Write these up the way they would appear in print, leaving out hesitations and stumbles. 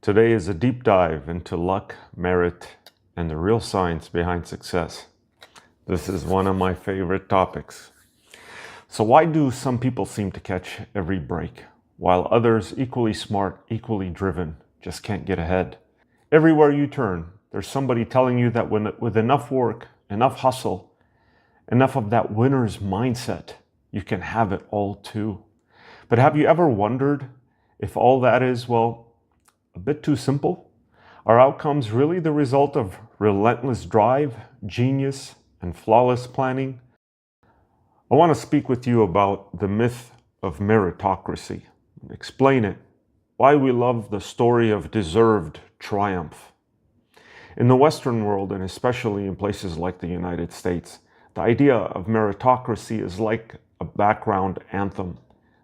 Today is a deep dive into luck, merit, and the real science behind success. This is one of my favorite topics. So why do some people seem to catch every break, while others, equally smart, equally driven, just can't get ahead? Everywhere you turn, there's somebody telling you that with enough work, enough hustle, enough of that winner's mindset, you can have it all too. But have you ever wondered if all that is, a bit too simple? Are outcomes really the result of relentless drive, genius, and flawless planning? I want to speak with you about the myth of meritocracy, explain it, why we love the story of deserved triumph. In the Western world, and especially in places like the United States, the idea of meritocracy is like a background anthem.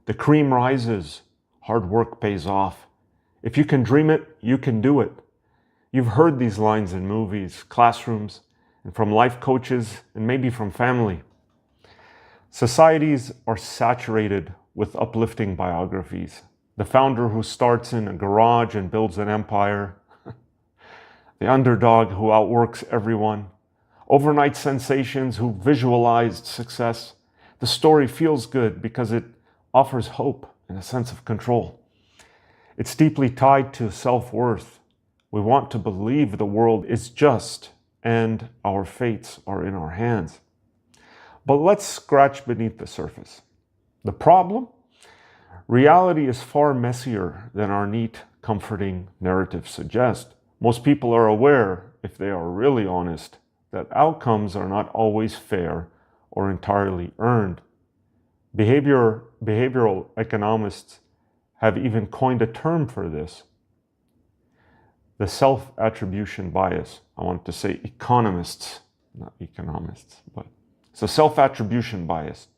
The cream rises, hard work pays off. If you can dream it, you can do it. You've heard these lines in movies, classrooms, and from life coaches, and maybe from family. Societies are saturated with uplifting biographies. The founder who starts in a garage and builds an empire. The underdog who outworks everyone. Overnight sensations who visualized success. The story feels good because it offers hope and a sense of control. It's deeply tied to self-worth. We want to believe the world is just and our fates are in our hands. But let's scratch beneath the surface. The problem? Reality is far messier than our neat, comforting narratives suggest. Most people are aware, if they are really honest, that outcomes are not always fair or entirely earned. Behavioral economists have even coined a term for this. The self-attribution bias. I want to say economists, not economists, but it's a self-attribution bias.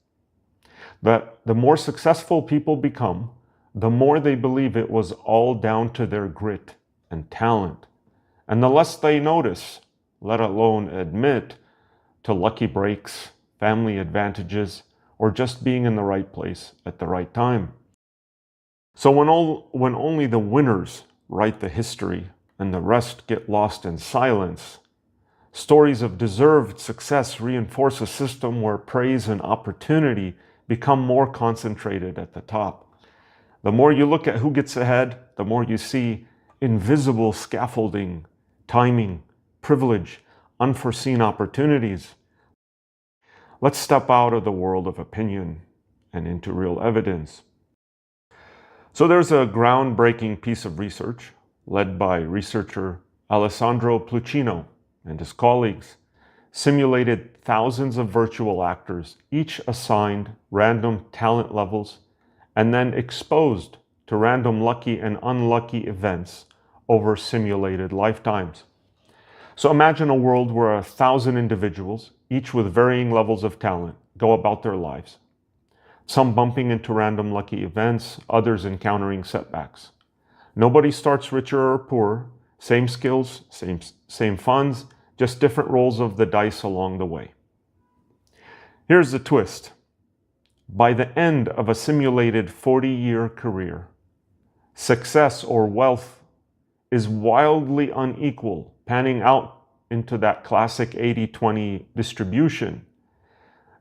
That the more successful people become, the more they believe it was all down to their grit and talent. And the less they notice, let alone admit, to lucky breaks, family advantages, or just being in the right place at the right time. So when only the winners write the history and the rest get lost in silence, stories of deserved success reinforce a system where praise and opportunity become more concentrated at the top. The more you look at who gets ahead, the more you see invisible scaffolding, timing, privilege, unforeseen opportunities. Let's step out of the world of opinion and into real evidence. So there's a groundbreaking piece of research led by researcher Alessandro Pluchino and his colleagues, simulated thousands of virtual actors, each assigned random talent levels, and then exposed to random lucky and unlucky events over simulated lifetimes. So imagine a world where 1,000 individuals, each with varying levels of talent, go about their lives. Some bumping into random lucky events, others encountering setbacks. Nobody starts richer or poorer, same skills, same funds, just different rolls of the dice along the way. Here's the twist. By the end of a simulated 40-year career, success or wealth is wildly unequal, panning out into that classic 80-20 distribution.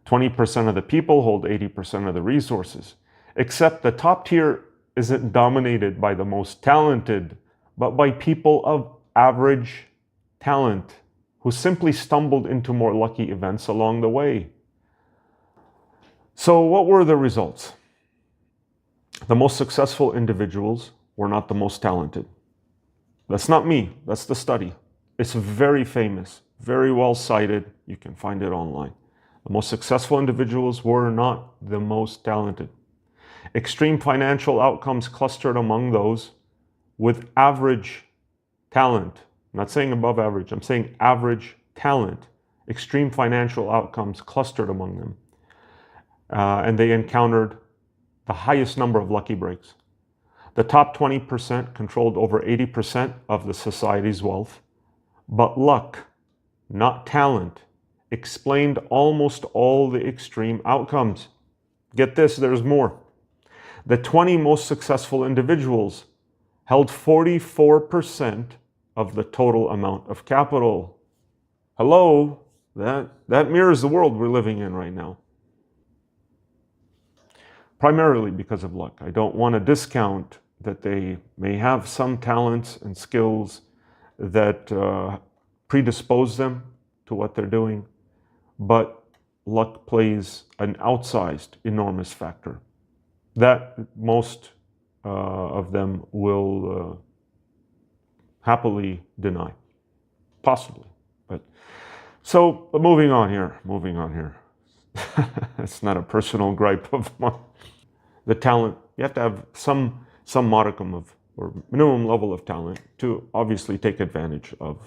20% of the people hold 80% of the resources, except the top tier isn't dominated by the most talented, but by people of average talent who simply stumbled into more lucky events along the way. So what were the results? The most successful individuals were not the most talented. That's not me, that's the study. It's very famous, very well cited. You can find it online. The most successful individuals were not the most talented. Extreme financial outcomes clustered among those with average talent. I'm not saying above average, I'm saying average talent. Extreme financial outcomes clustered among them. And they encountered the highest number of lucky breaks. The top 20% controlled over 80% of the society's wealth, but luck, not talent, explained almost all the extreme outcomes. Get this, there's more. The 20 most successful individuals held 44% of the total amount of capital. Hello, that mirrors the world we're living in right now. Primarily because of luck. I don't want to discount that they may have some talents and skills that predispose them to what they're doing, but luck plays an outsized, enormous factor that most of them will happily deny, possibly. But so moving on here. It's not a personal gripe of mine. The talent, you have to have some modicum of, or minimum level of talent to obviously take advantage of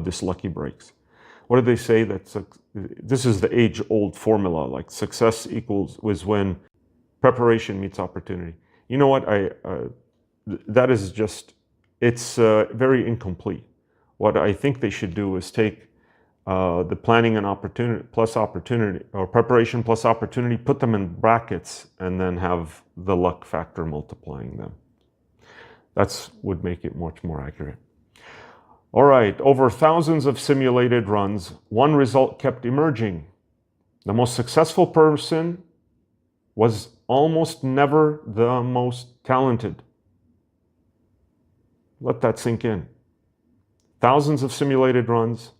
this lucky breaks. What do they say? This is the age-old formula, like success was when preparation meets opportunity. You know what? That is just, it's very incomplete. What I think they should do is take the planning and opportunity plus opportunity, or preparation plus opportunity, put them in brackets, and then have the luck factor multiplying them. That would make it much more accurate. All right, over thousands of simulated runs, one result kept emerging. The most successful person was almost never the most talented. Let that sink in. Thousands of simulated runs,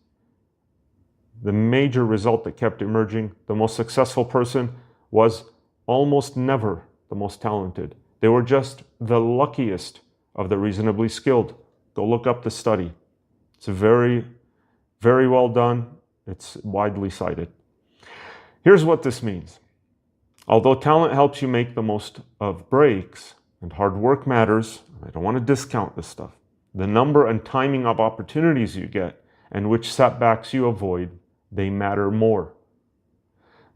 the major result that kept emerging, the most successful person was almost never the most talented. They were just the luckiest of the reasonably skilled. Go look up the study. It's very, very well done. It's widely cited. Here's what this means. Although talent helps you make the most of breaks, and hard work matters, I don't want to discount this stuff, the number and timing of opportunities you get and which setbacks you avoid, they matter more.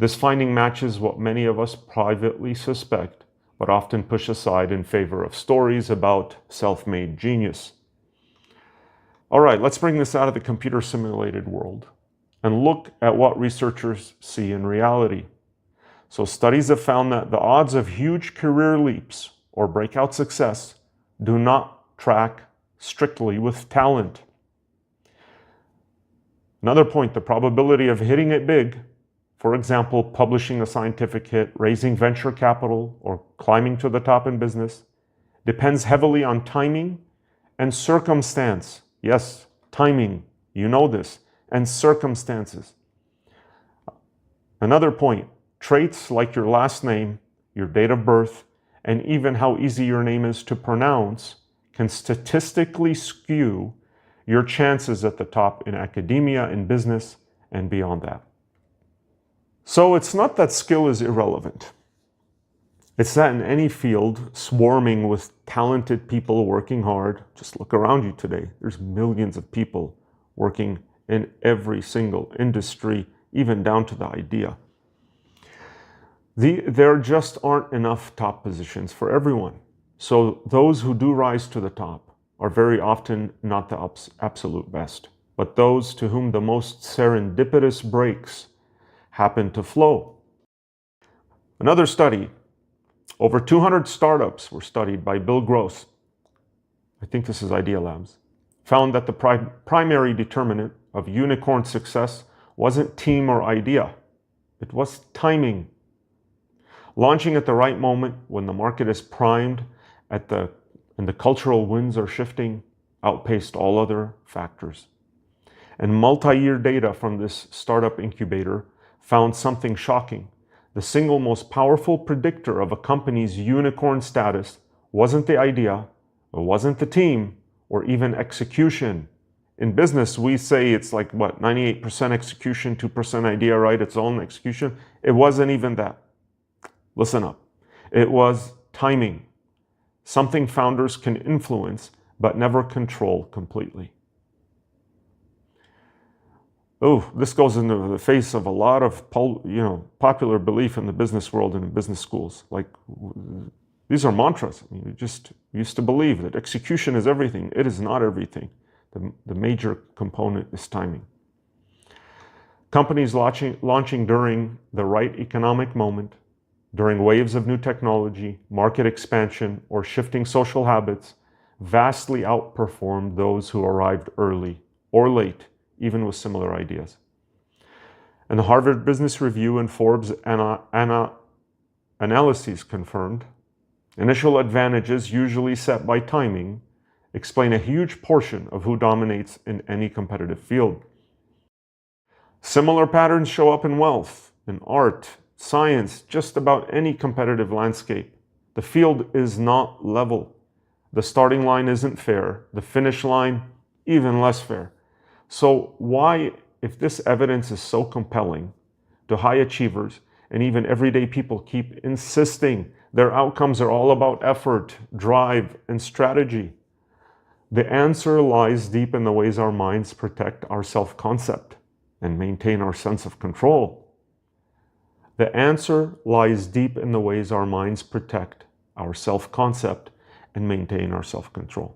This finding matches what many of us privately suspect, but often push aside in favor of stories about self-made genius. All right, let's bring this out of the computer simulated world and look at what researchers see in reality. So studies have found that the odds of huge career leaps or breakout success do not track strictly with talent. Another point, the probability of hitting it big, for example, publishing a scientific hit, raising venture capital, or climbing to the top in business, depends heavily on timing and circumstance. Yes, timing, you know this, and circumstances. Another point, traits like your last name, your date of birth, and even how easy your name is to pronounce can statistically skew your chances at the top in academia, in business, and beyond that. So it's not that skill is irrelevant. It's that in any field swarming with talented people working hard, just look around you today. There's millions of people working in every single industry, even down to the idea. There just aren't enough top positions for everyone. So those who do rise to the top are very often not the absolute best, but those to whom the most serendipitous breaks happen to flow. Another study, over 200 startups were studied by Bill Gross, I think this is Idea Labs, found that the primary determinant of unicorn success wasn't team or idea, it was timing. Launching at the right moment when the market is primed and the cultural winds are shifting outpaced all other factors. And multi-year data from this startup incubator found something shocking. The single most powerful predictor of a company's unicorn status wasn't the idea, it wasn't the team, or even execution. In business, we say it's like, 98% execution, 2% idea, right? It's all in execution. It wasn't even that. Listen up. It was timing. Something founders can influence, but never control completely. Oh, this goes into the face of a lot of popular belief in the business world and in business schools. Like, these are mantras. I mean, we just used to believe that execution is everything. It is not everything. The major component is timing. Companies launching during the right economic moment, during waves of new technology, market expansion, or shifting social habits, vastly outperformed those who arrived early or late, even with similar ideas. And the Harvard Business Review and Forbes analyses confirmed initial advantages, usually set by timing, explain a huge portion of who dominates in any competitive field. Similar patterns show up in wealth, in art, science, just about any competitive landscape. The field is not level. The starting line isn't fair. The finish line, even less fair. So why, if this evidence is so compelling to high achievers and even everyday people keep insisting their outcomes are all about effort, drive, and strategy? The answer lies deep in the ways our minds protect our self-concept and maintain our sense of control. The answer lies deep in the ways our minds protect our self-concept and maintain our self-control.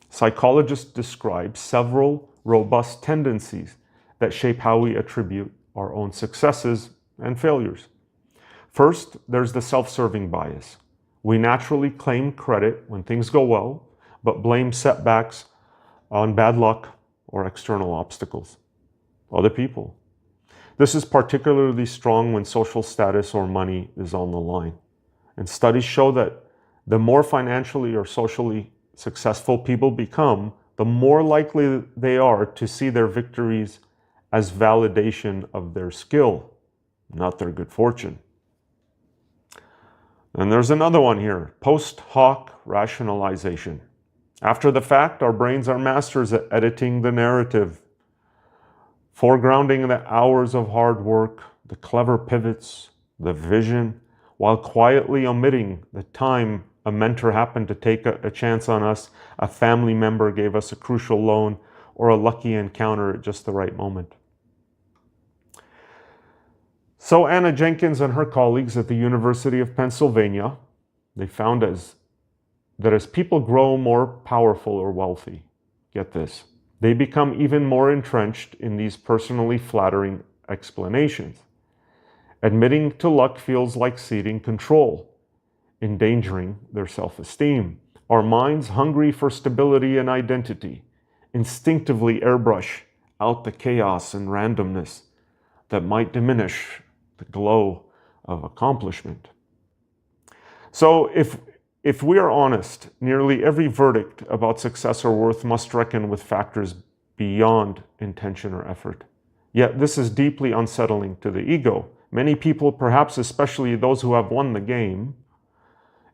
Psychologists describe several robust tendencies that shape how we attribute our own successes and failures. First, there's the self-serving bias. We naturally claim credit when things go well, but blame setbacks on bad luck or external obstacles, other people. This is particularly strong when social status or money is on the line. And studies show that the more financially or socially successful people become, the more likely they are to see their victories as validation of their skill, not their good fortune. And there's another one here, post hoc rationalization. After the fact, our brains are masters at editing the narrative, foregrounding the hours of hard work, the clever pivots, the vision, while quietly omitting the time a mentor happened to take a chance on us, a family member gave us a crucial loan, or a lucky encounter at just the right moment. So Anna Jenkins and her colleagues at the University of Pennsylvania, they found that as people grow more powerful or wealthy, get this, they become even more entrenched in these personally flattering explanations. Admitting to luck feels like ceding control, endangering their self-esteem. Our minds, hungry for stability and identity, instinctively airbrush out the chaos and randomness that might diminish the glow of accomplishment. So if we are honest, nearly every verdict about success or worth must reckon with factors beyond intention or effort. Yet this is deeply unsettling to the ego. Many people, perhaps especially those who have won the game,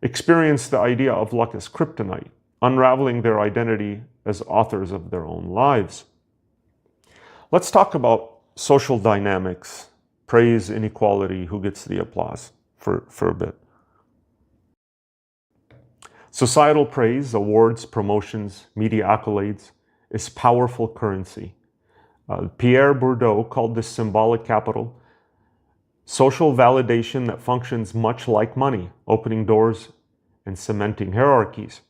experience the idea of luck as kryptonite, unraveling their identity as authors of their own lives. Let's talk about social dynamics, praise, inequality, who gets the applause for a bit. Societal praise, awards, promotions, media accolades is powerful currency. Pierre Bourdieu called this symbolic capital, social validation that functions much like money, opening doors and cementing hierarchies.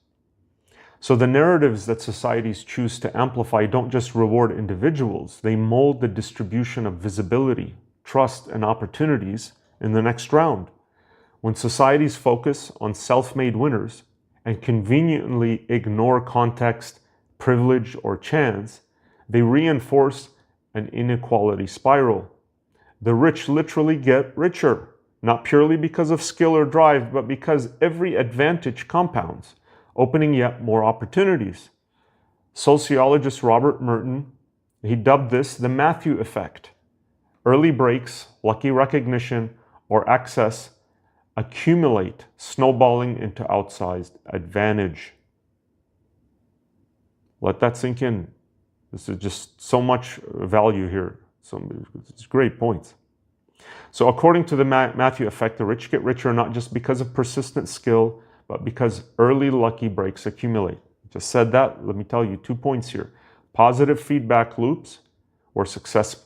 So the narratives that societies choose to amplify don't just reward individuals, they mold the distribution of visibility, trust, and opportunities in the next round. When societies focus on self-made winners and conveniently ignore context, privilege, or chance, they reinforce an inequality spiral. The rich literally get richer, not purely because of skill or drive, but because every advantage compounds, opening yet more opportunities. Sociologist Robert Merton, he dubbed this the Matthew effect. Early breaks, lucky recognition, or access accumulate, snowballing into outsized advantage. Let that sink in. This is just so much value here. It's great points. So according to the Matthew effect, the rich get richer not just because of persistent skill, but because early lucky breaks accumulate. Just said that. Let me tell you 2 points here. Positive feedback loops, where success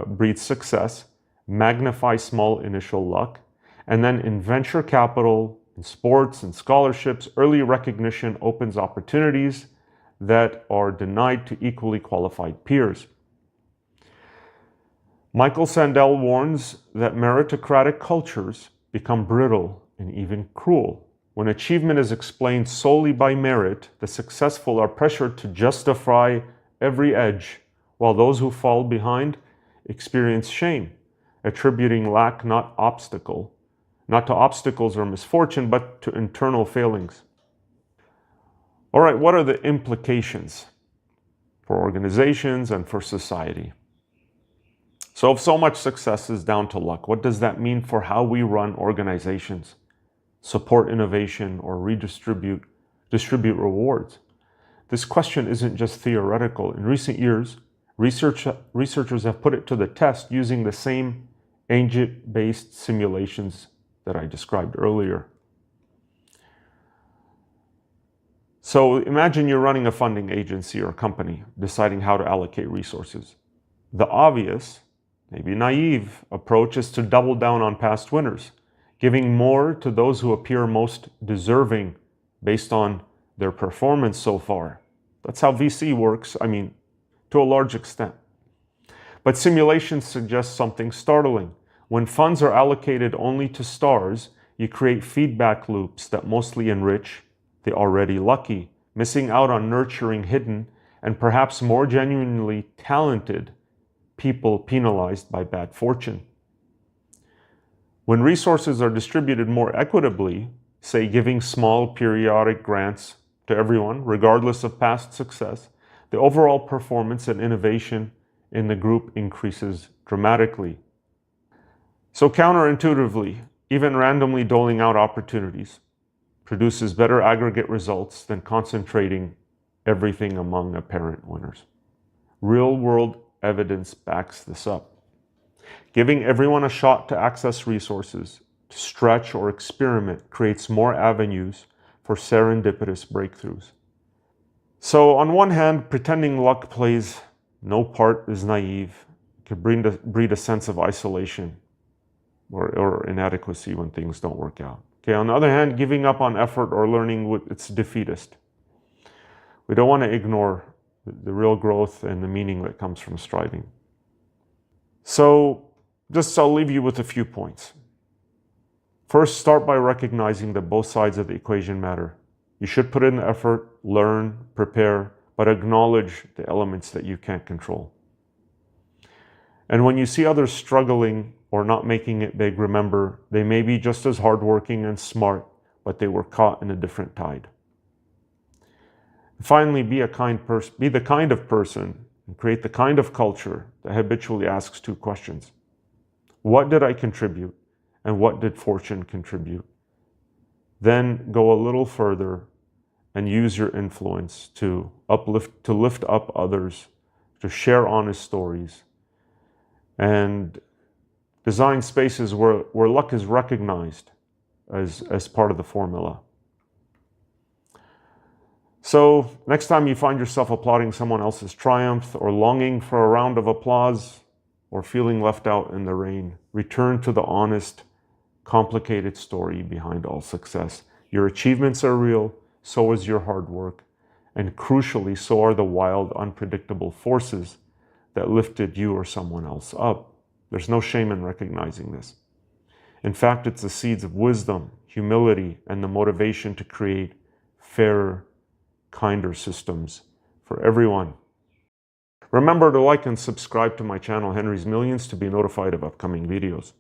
breeds success, magnify small initial luck, and then in venture capital, in sports and scholarships, early recognition opens opportunities that are denied to equally qualified peers. Michael Sandel warns that meritocratic cultures become brittle and even cruel. When achievement is explained solely by merit, the successful are pressured to justify every edge, while those who fall behind experience shame, attributing lack not to obstacles or misfortune, but to internal failings. All right, what are the implications for organizations and for society? So if so much success is down to luck, what does that mean for how we run organizations, support innovation, or distribute rewards? This question isn't just theoretical. In recent years, researchers have put it to the test using the same agent-based simulations that I described earlier. So imagine you're running a funding agency or company, deciding how to allocate resources. The obvious, maybe naive, approach is to double down on past winners, giving more to those who appear most deserving based on their performance so far. That's how VC works, to a large extent. But simulations suggest something startling. When funds are allocated only to stars, you create feedback loops that mostly enrich the already lucky, missing out on nurturing hidden and perhaps more genuinely talented people penalized by bad fortune. When resources are distributed more equitably, say giving small periodic grants to everyone, regardless of past success, the overall performance and innovation in the group increases dramatically. So counterintuitively, even randomly doling out opportunities produces better aggregate results than concentrating everything among apparent winners. Real-world evidence backs this up. Giving everyone a shot to access resources, to stretch or experiment, creates more avenues for serendipitous breakthroughs. So on one hand, pretending luck plays no part is naive. It can breed a sense of isolation or inadequacy when things don't work out. Okay, on the other hand, giving up on effort or learning, it's defeatist. We don't want to ignore the real growth and the meaning that comes from striving. So I'll leave you with a few points. First, start by recognizing that both sides of the equation matter. You should put in the effort, learn, prepare, but acknowledge the elements that you can't control. And when you see others struggling or not making it big, remember, they may be just as hardworking and smart, but they were caught in a different tide. Finally, be the kind of person and create the kind of culture that habitually asks two questions. What did I contribute? And what did fortune contribute? Then go a little further and use your influence to lift up others, to share honest stories, and design spaces where luck is recognized as part of the formula. So next time you find yourself applauding someone else's triumph or longing for a round of applause or feeling left out in the rain, return to the honest, complicated story behind all success. Your achievements are real, so is your hard work, and crucially, so are the wild, unpredictable forces that lifted you or someone else up. There's no shame in recognizing this. In fact, it's the seeds of wisdom, humility, and the motivation to create fairer, kinder systems for everyone. Remember to like and subscribe to my channel, Henry's Millions, to be notified of upcoming videos.